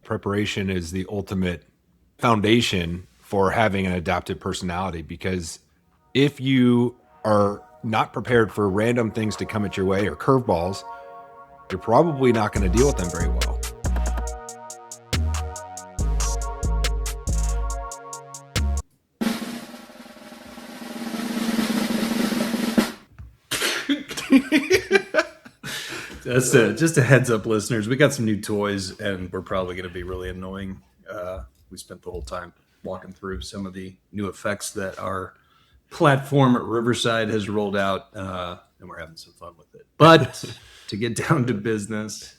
preparation is the ultimate foundation for having an adaptive personality, because if you are not prepared for random things to come at your way or curveballs, you're probably not going to deal with them very well. Just a heads up, listeners. We got some new toys, and we're probably going to be really annoying. We spent the whole time walking through some of the new effects that our platform at Riverside has rolled out, and we're having some fun with it. But to get down to business,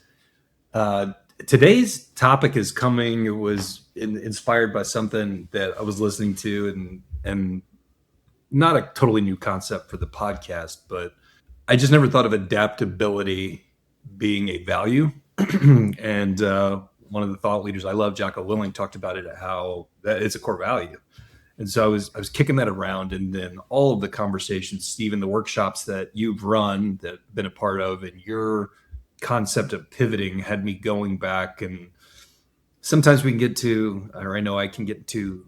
today's topic is coming. It was inspired by something that I was listening to, and not a totally new concept for the podcast, but I just never thought of adaptability being a value. And one of the thought leaders I love, Jocko Willink, talked about it, how that it's a core value. And so I was kicking that around, and then all of the conversations, Stephen, the workshops that you've run, that I've been a part of, and your concept of pivoting had me going back. And sometimes we can get to, or I know I can get to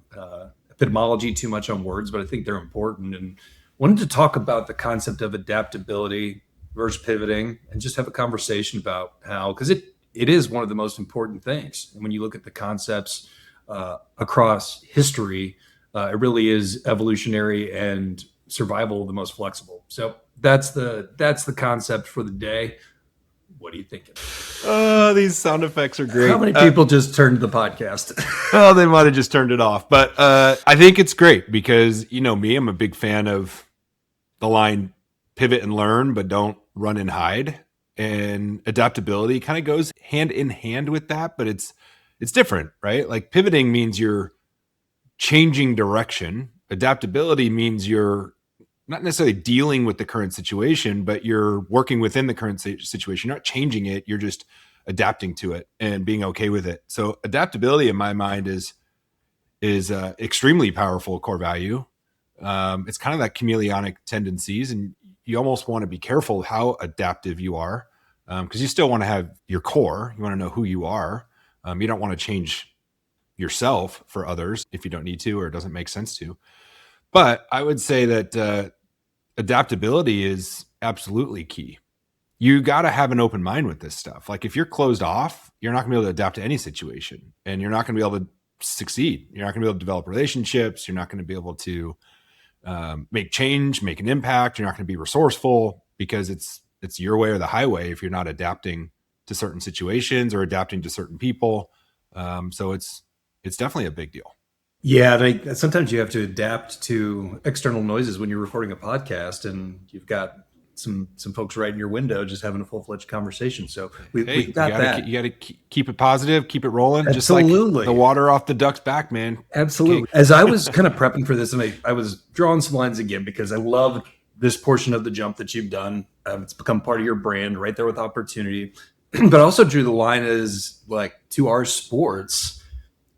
etymology too much on words, but I think they're important. And wanted to talk about the concept of adaptability versus pivoting, and just have a conversation about how, because it is one of the most important things. And when you look at the concepts across history, it really is evolutionary and survival the most flexible. So that's the concept for the day. What are you thinking? Oh, these sound effects are great. How many people just turned the podcast? Well, they might have just turned it off. But I think it's great because, you know me, I'm a big fan of the line pivot and learn, but don't run and hide. And adaptability kind of goes hand in hand with that, but it's different, right? Like pivoting means you're changing direction. Adaptability means you're not necessarily dealing with the current situation, but you're working within the current situation. You're not changing it. You're just adapting to it and being okay with it. So adaptability in my mind is extremely powerful core value. It's kind of that chameleonic tendencies, and you almost want to be careful how adaptive you are, because you still want to have your core. You want to know who you are. You don't want to change yourself for others if you don't need to or it doesn't make sense to. But I would say that adaptability is absolutely key. You got to have an open mind with this stuff. Like if you're closed off, you're not going to be able to adapt to any situation, and you're not going to be able to succeed. You're not going to be able to develop relationships. You're not going to be able to make change, make an impact. You're not going to be resourceful because it's your way or the highway if you're not adapting to certain situations or adapting to certain people. So it's definitely a big deal. Yeah, sometimes you have to adapt to external noises when you're recording a podcast, and you've got some folks right in your window just having a full-fledged conversation. So we got that. You got to keep it positive, keep it rolling. Absolutely. Just like the water off the duck's back, man. Absolutely. As I was kind of prepping for this, and I was drawing some lines again because I love this portion of the jump that you've done. It's become part of your brand, right there with opportunity. But I also drew the line as like to our sports.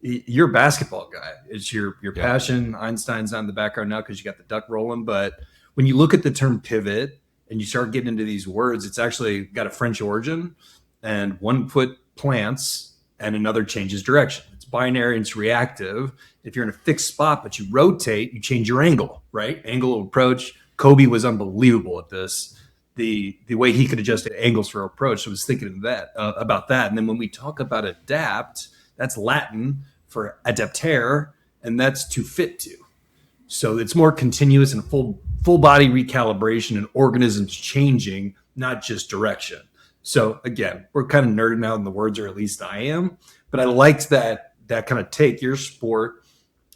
You're a basketball guy. It's your passion. Einstein's on the background now because you got the duck rolling. But when you look at the term pivot and you start getting into these words, it's actually got a French origin, and one foot plants and another changes direction. It's binary and it's reactive. If you're in a fixed spot, but you rotate, you change your angle, right? Angle of approach. Kobe was unbelievable at this. The way he could adjust angles for approach. So I was thinking of that, about that. And then when we talk about adapt, that's Latin for adaptere, and that's to fit to. So it's more continuous and full body recalibration and organisms changing, not just direction. So again, we're kind of nerding out in the words, or at least I am, but I liked that kind of take your sport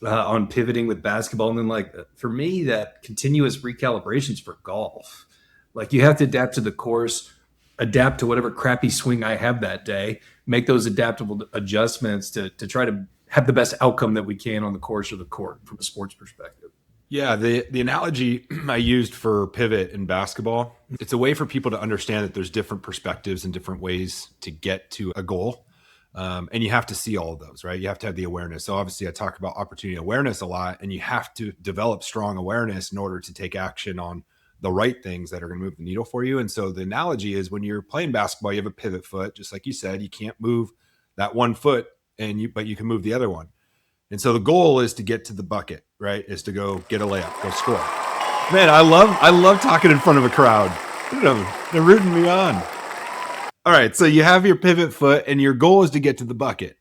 on pivoting with basketball. And then like for me, that continuous recalibrations for golf. Like you have to adapt to the course, adapt to whatever crappy swing I have that day, make those adaptable adjustments to try to have the best outcome that we can on the course or the court from a sports perspective. Yeah, the analogy I used for pivot in basketball, it's a way for people to understand that there's different perspectives and different ways to get to a goal. And you have to see all of those, right? You have to have the awareness. So obviously I talk about opportunity awareness a lot, and you have to develop strong awareness in order to take action on the right things that are going to move the needle for you. And so the analogy is when you're playing basketball, you have a pivot foot, just like you said. You can't move that one foot but you can move the other one. And so the goal is to get to the bucket, right? Is to go get a layup, go score. Man, I love talking in front of a crowd. They're rooting me on. All right, so you have your pivot foot and your goal is to get to the bucket.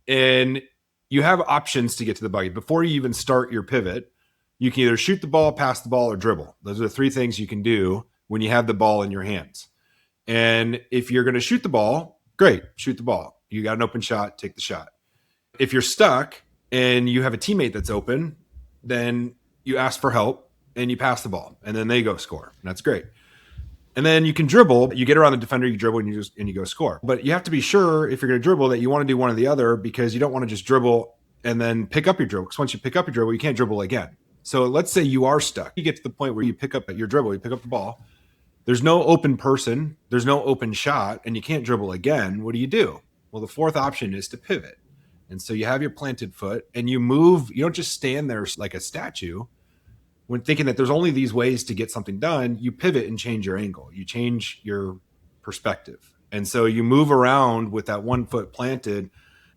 And you have options to get to the bucket. Before you even start your pivot, you can either shoot the ball, pass the ball, or dribble. Those are the three things you can do when you have the ball in your hands. And if you're going to shoot the ball, great, shoot the ball. You got an open shot, take the shot. If you're stuck and you have a teammate that's open, then you ask for help and you pass the ball and then they go score. And that's great. And then you can dribble. You get around the defender, you dribble, and you go score. But you have to be sure if you're going to dribble that you want to do one or the other, because you don't want to just dribble and then pick up your dribble. Because once you pick up your dribble, you can't dribble again. So let's say you are stuck. You get to the point where you pick up your dribble, you pick up the ball. There's no open person. There's no open shot, and you can't dribble again. What do? Well, the fourth option is to pivot. And so you have your planted foot and you move. You don't just stand there like a statue. When thinking that there's only these ways to get something done, you pivot and change your angle. You change your perspective. And so you move around with that 1 foot planted.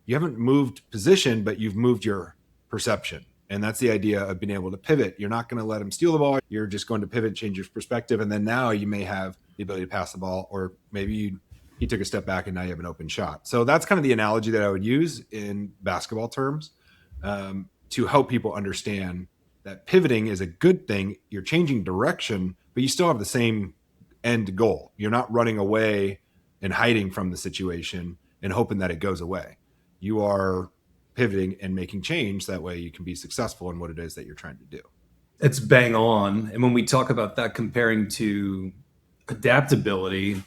You haven't moved position, but you've moved your perception. And that's the idea of being able to pivot. You're not going to let them steal the ball. You're just going to pivot, change your perspective. And then now you may have the ability to pass the ball, or maybe he took a step back and now you have an open shot. So that's kind of the analogy that I would use in basketball terms to help people understand that pivoting is a good thing. You're changing direction, but you still have the same end goal. You're not running away and hiding from the situation and hoping that it goes away. You are pivoting and making change. That way you can be successful in what it is that you're trying to do. It's bang on. And when we talk about that, comparing to adaptability,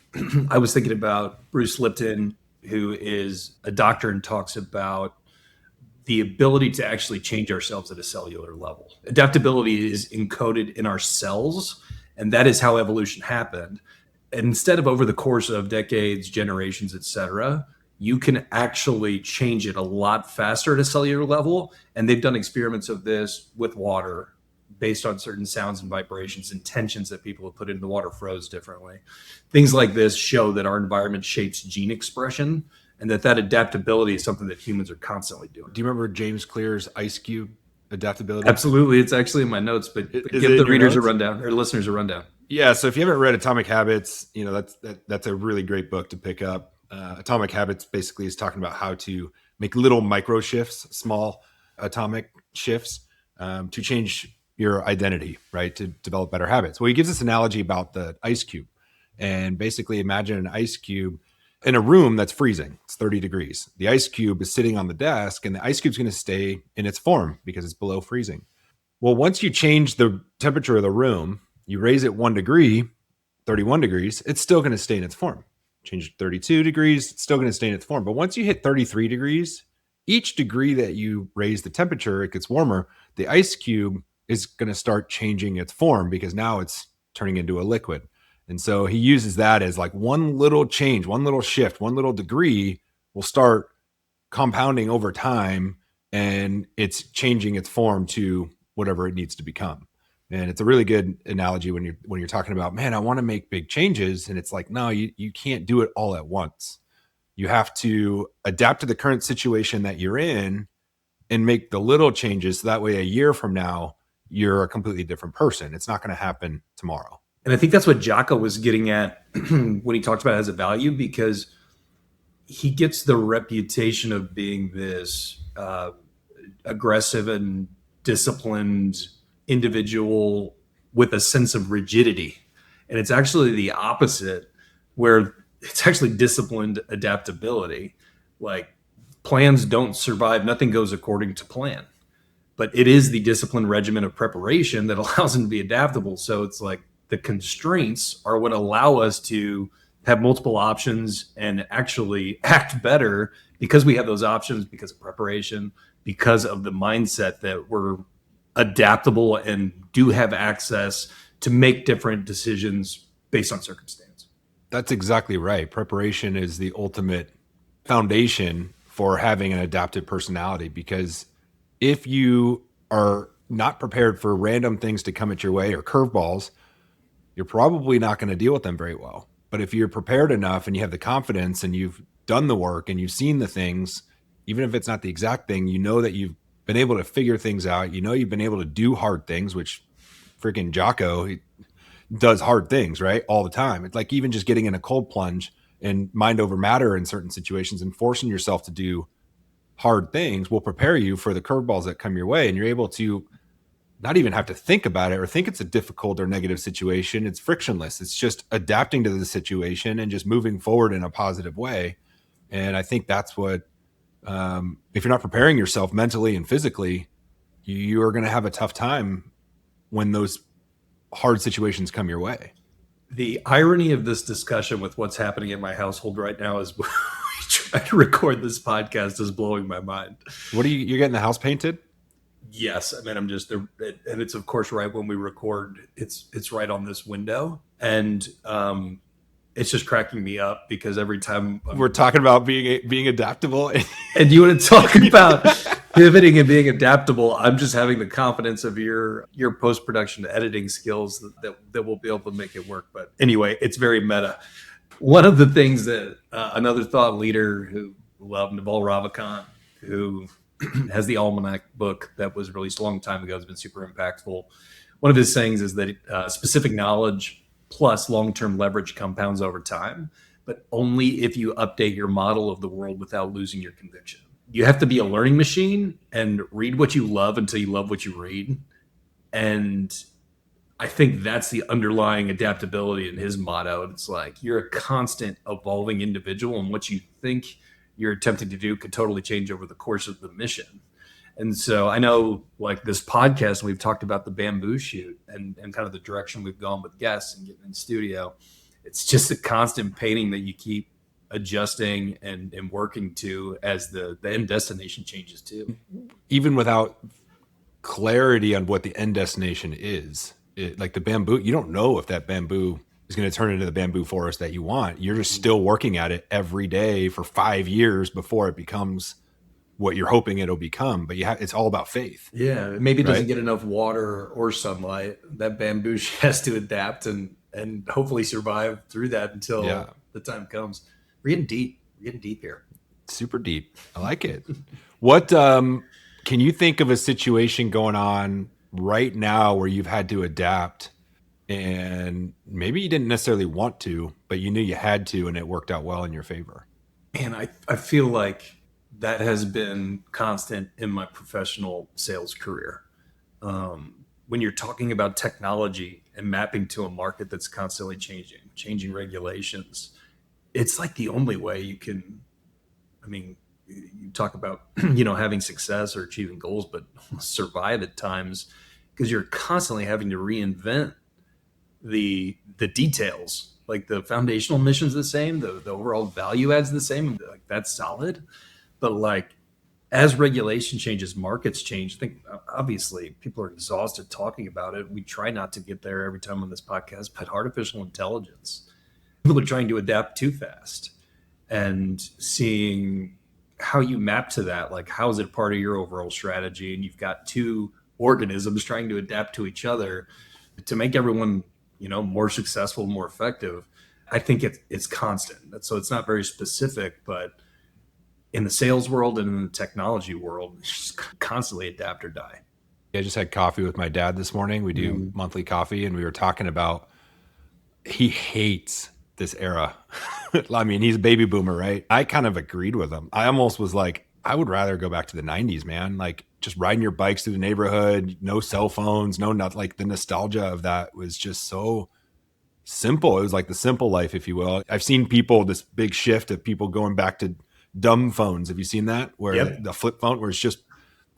I was thinking about Bruce Lipton, who is a doctor and talks about the ability to actually change ourselves at a cellular level. Adaptability is encoded in our cells, and that is how evolution happened. And instead of over the course of decades, generations, etc., you can actually change it a lot faster at a cellular level. And they've done experiments of this with water based on certain sounds and vibrations and tensions that people have put into the water froze differently. Things like this show that our environment shapes gene expression, and that adaptability is something that humans are constantly doing. Do you remember James Clear's Ice Cube adaptability? Absolutely. It's actually in my notes, but give the readers a rundown, or listeners a rundown. Yeah. So if you haven't read Atomic Habits, that's a really great book to pick up. Atomic Habits basically is talking about how to make little micro shifts, small atomic shifts to change your identity, right? To develop better habits. Well, he gives this analogy about the ice cube, and basically imagine an ice cube in a room that's freezing. It's 30 degrees. The ice cube is sitting on the desk, and the ice cube's going to stay in its form because it's below freezing. Well, once you change the temperature of the room, you raise it 1 degree, 31 degrees, it's still going to stay in its form. Change it 32 degrees, it's still going to stay in its form. But once you hit 33 degrees, each degree that you raise the temperature, it gets warmer. The ice cube is going to start changing its form because now it's turning into a liquid. And so he uses that as like one little change, one little shift, 1 little degree will start compounding over time, and it's changing its form to whatever it needs to become. And it's a really good analogy when you're talking about, man, I want to make big changes. And it's like, no, you can't do it all at once. You have to adapt to the current situation that you're in and make the little changes. So that way, a year from now, you're a completely different person. It's not going to happen tomorrow. And I think that's what Jocko was getting at when he talked about it as a value, because he gets the reputation of being this aggressive and disciplined individual with a sense of rigidity. And it's actually the opposite, where it's actually disciplined adaptability. Like, plans don't survive. Nothing goes according to plan. But it is the disciplined regimen of preparation that allows them to be adaptable. So it's like the constraints are what allow us to have multiple options and actually act better because we have those options, because of preparation, because of the mindset that we're adaptable and do have access to make different decisions based on circumstance. That's exactly right. Preparation is the ultimate foundation for having an adaptive personality, because if you are not prepared for random things to come at your way or curveballs, you're probably not going to deal with them very well. But if you're prepared enough and you have the confidence and you've done the work and you've seen the things, even if it's not the exact thing, you know that you've been able to figure things out. You know, you've been able to do hard things, which freaking Jocko, he does hard things, right? All the time. It's like even just getting in a cold plunge and mind over matter in certain situations and forcing yourself to do hard things will prepare you for the curveballs that come your way. And you're able to not even have to think about it or think it's a difficult or negative situation. It's frictionless. It's just adapting to the situation and just moving forward in a positive way. And I think that's what, if you're not preparing yourself mentally and physically, you are going to have a tough time when those hard situations come your way. The irony of this discussion with what's happening in my household right now is we try to record this podcast is blowing my mind. What are you're getting the house painted? Yes. I mean, I'm just there. And it's of course, right when we record, it's right on this window. And, it's just cracking me up because every time we're talking about being adaptable and you want to talk about pivoting and being adaptable, I'm just having the confidence of your post-production editing skills that will be able to make it work. But anyway, it's very meta. One of the things that another thought leader who loved Naval Ravikant, who has the Almanac book that was released a long time ago, has been super impactful. One of his sayings is that specific knowledge plus long-term leverage compounds over time, but only if you update your model of the world without losing your conviction. You have to be a learning machine and read what you love until you love what you read. And I think that's the underlying adaptability in his motto. It's like you're a constant evolving individual, and what you think you're attempting to do could totally change over the course of the mission. And so I know, like this podcast, we've talked about the bamboo shoot and kind of the direction we've gone with guests and getting in studio. It's just a constant painting that you keep adjusting and working to as the end destination changes too. Even without clarity on what the end destination is, like the bamboo, you don't know if that bamboo is going to turn into the bamboo forest that you want. You're just still working at it every day for 5 years before it becomes what you're hoping it'll become, but it's all about faith. Yeah. Maybe it doesn't get enough water or sunlight. That bamboo has to adapt and hopefully survive through that until the time comes. We're getting deep here. Super deep. I like it. What, can you think of a situation going on right now where you've had to adapt and maybe you didn't necessarily want to, but you knew you had to, and it worked out well in your favor? And I feel like that has been constant in my professional sales career. When you're talking about technology and mapping to a market that's constantly changing regulations, it's like the only way you can, I mean, you talk about, having success or achieving goals, but survive at times because you're constantly having to reinvent the details. Like the foundational mission's the same, the overall value adds the same. Like that's solid. But like as regulation changes, markets change. I think obviously people are exhausted talking about it. We try not to get there every time on this podcast, but artificial intelligence, people are trying to adapt too fast and seeing how you map to that. Like, how is it part of your overall strategy? And you've got two organisms trying to adapt to each other to make everyone, more successful, more effective. I think it's constant. So it's not very specific, but in the sales world and in the technology world, it's just constantly adapt or die. I just had coffee with my dad this morning. We do monthly coffee, and we were talking about he hates this era. I mean, he's a baby boomer, right? I kind of agreed with him. I almost was like, I would rather go back to the 90s, man. Like just riding your bikes through the neighborhood, no cell phones, not like the nostalgia of that was just so simple. It was like the simple life, if you will. I've seen this big shift of people going back to dumb phones. Have you seen that? Where the flip phone, where it's just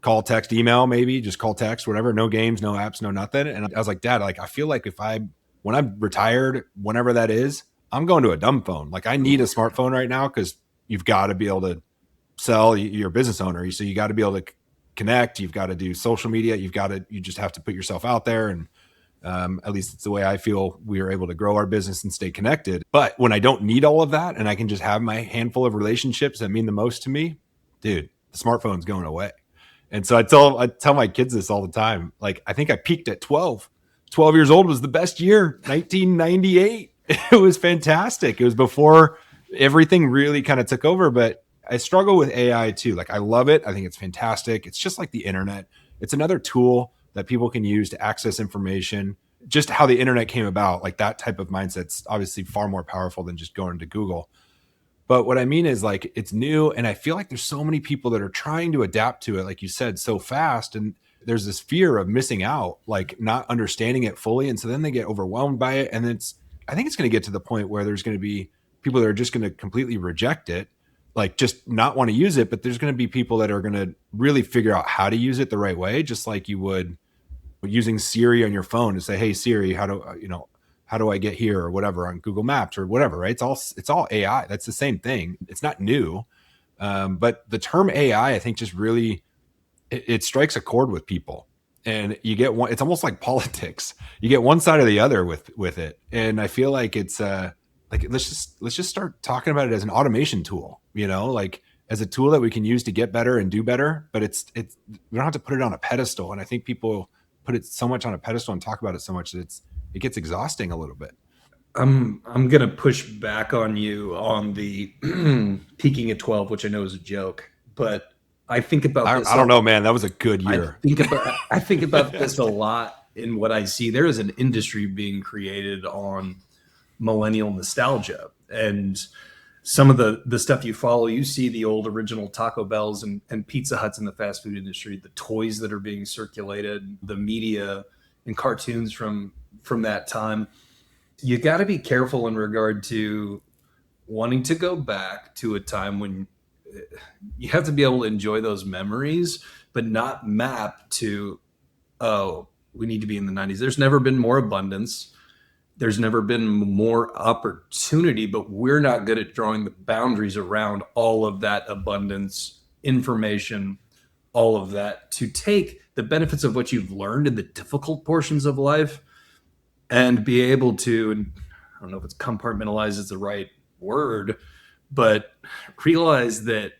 call, text, email, maybe just call, text, whatever, no games, no apps, no nothing. And I was like, Dad, like, I feel like when I'm retired, whenever that is, I'm going to a dumb phone. Like I need a smartphone right now because you've got to be able to sell. You're a business owner. So you got to be able to connect. You've got to do social media. You just have to put yourself out there. And at least it's the way I feel we are able to grow our business and stay connected. But when I don't need all of that and I can just have my handful of relationships that mean the most to me, dude, the smartphone's going away. And so I tell my kids this all the time. Like, I think I peaked at 12. 12 years old was the best year, 1998. It was fantastic. It was before everything really kind of took over, but I struggle with AI too. Like I love it. I think it's fantastic. It's just like the internet. It's another tool that people can use to access information. Just how the internet came about, like that type of mindset's obviously far more powerful than just going to Google. But what I mean is like it's new, and I feel like there's so many people that are trying to adapt to it, like you said, so fast. And there's this fear of missing out, like not understanding it fully. And so then they get overwhelmed by it. And I think it's going to get to the point where there's going to be people that are just going to completely reject it, like just not want to use it. But there's going to be people that are going to really figure out how to use it the right way, just like you would using Siri on your phone to say, "Hey Siri, how do I get here?" or whatever on Google Maps or whatever, right? It's all AI. That's the same thing. It's not new. But the term AI, I think just really, it strikes a chord with people, and you get one, it's almost like politics. You get one side or the other with it. And I feel like it's like, let's just start talking about it as an automation tool, like as a tool that we can use to get better and do better, but it's, we don't have to put it on a pedestal. And I think people put it so much on a pedestal and talk about it so much that it gets exhausting a little bit. I'm gonna push back on you on the peaking at 12, which I know is a joke, but I think about this. I don't know, man. That was a good year. I think about this a lot in what I see. There is an industry being created on millennial nostalgia, and some of the stuff you follow, you see the old original Taco Bells and Pizza Huts in the fast food industry, the toys that are being circulated, the media and cartoons from that time. You got to be careful in regard to wanting to go back to a time when you have to be able to enjoy those memories, but not map to, oh, we need to be in the 90s. There's never been more abundance. There's never been more opportunity, but we're not good at drawing the boundaries around all of that abundance, information, all of that, to take the benefits of what you've learned in the difficult portions of life and be able to, and I don't know if it's compartmentalize is the right word, but realize that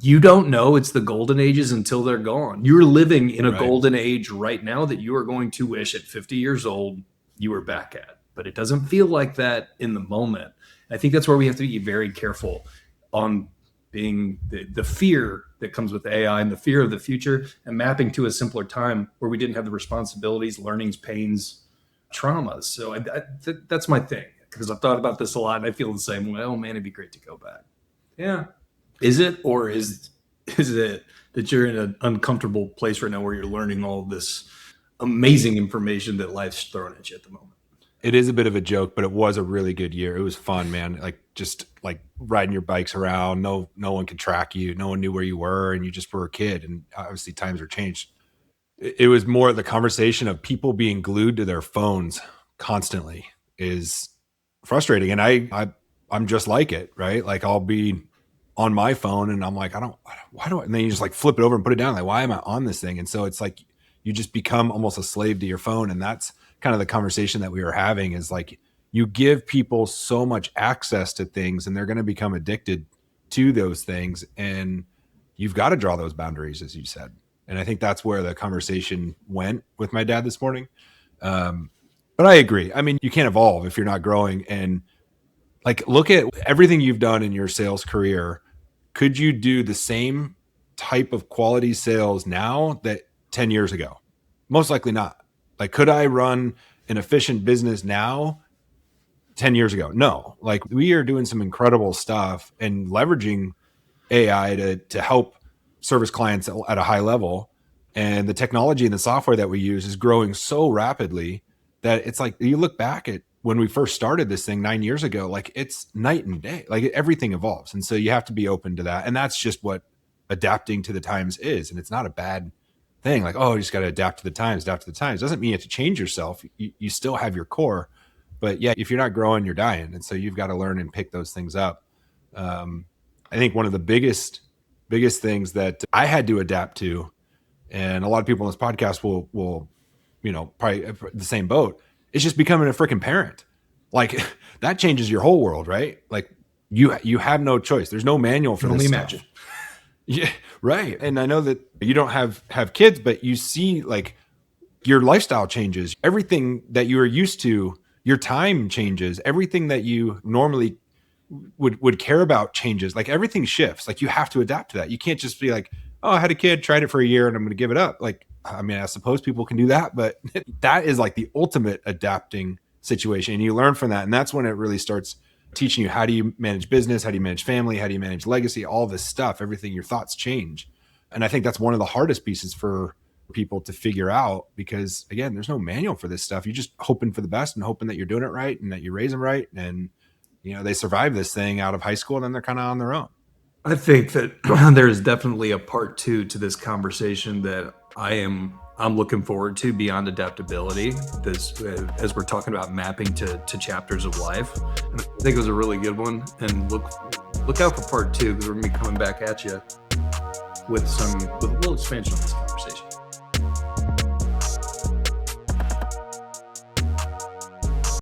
you don't know it's the golden ages until they're gone. You're living in a golden age right now that you are going to wish at 50 years old you were back at. But it doesn't feel like that in the moment. I think that's where we have to be very careful on being the fear that comes with AI and the fear of the future, and mapping to a simpler time where we didn't have the responsibilities, learnings, pains, traumas. So that's my thing, because I've thought about this a lot and I feel the same way. Oh man, it'd be great to go back. Yeah. Is it, or is it that you're in an uncomfortable place right now where you're learning all this amazing information that life's throwing at you at the moment? It is a bit of a joke, but it was a really good year. It was fun, man. Like just like riding your bikes around. No one could track you. No one knew where you were, and you just were a kid. And obviously times are changed. It was more the conversation of people being glued to their phones constantly is frustrating. And I'm just like it, right? Like I'll be on my phone and I'm like, why do I, and then you just like flip it over and put it down. Like, why am I on this thing? And so it's like, you just become almost a slave to your phone. And that's kind of the conversation that we were having, is like, you give people so much access to things and they're going to become addicted to those things. And you've got to draw those boundaries, as you said. And I think that's where the conversation went with my dad this morning. But I agree. I mean, you can't evolve if you're not growing. And like, look at everything you've done in your sales career. Could you do the same type of quality sales now that 10 years ago? Most likely not. Like, could I run an efficient business now 10 years ago? No. Like, we are doing some incredible stuff and leveraging AI to help service clients at a high level. And the technology and the software that we use is growing so rapidly that it's like, you look back at when we first started this thing 9 years ago, like it's night and day, like everything evolves. And so you have to be open to that. And that's just what adapting to the times is. And it's not a bad thing. Like, oh, you just got to adapt to the times. Doesn't mean you have to change yourself. You still have your core, but yeah, if you're not growing, you're dying. And so you've got to learn and pick those things up. I think one of the biggest things that I had to adapt to, and a lot of people on this podcast will, probably the same boat, is just becoming a freaking parent. Like that changes your whole world, right? Like you have no choice. There's no manual for this stuff. Yeah, right. And I know that you don't have kids, but you see like your lifestyle changes. Everything that you are used to, your time changes. Everything that you normally would care about changes. Like everything shifts. Like you have to adapt to that. You can't just be like, oh, I had a kid, tried it for a year, and I'm going to give it up. Like, I mean, I suppose people can do that, but that is like the ultimate adapting situation. And you learn from that. And that's when it really starts teaching you, how do you manage business? How do you manage family? How do you manage legacy? All this stuff, everything, your thoughts change. And I think that's one of the hardest pieces for people to figure out, because again, there's no manual for this stuff. You're just hoping for the best and hoping that you're doing it right and that you raise them right. And, they survive this thing out of high school and then they're kind of on their own. I think that there's definitely a part 2 to this conversation that I'm looking forward to beyond adaptability. This, as we're talking about mapping to chapters of life, and I think it was a really good one. And look out for part 2, because we're gonna be coming back at you with a little expansion on this.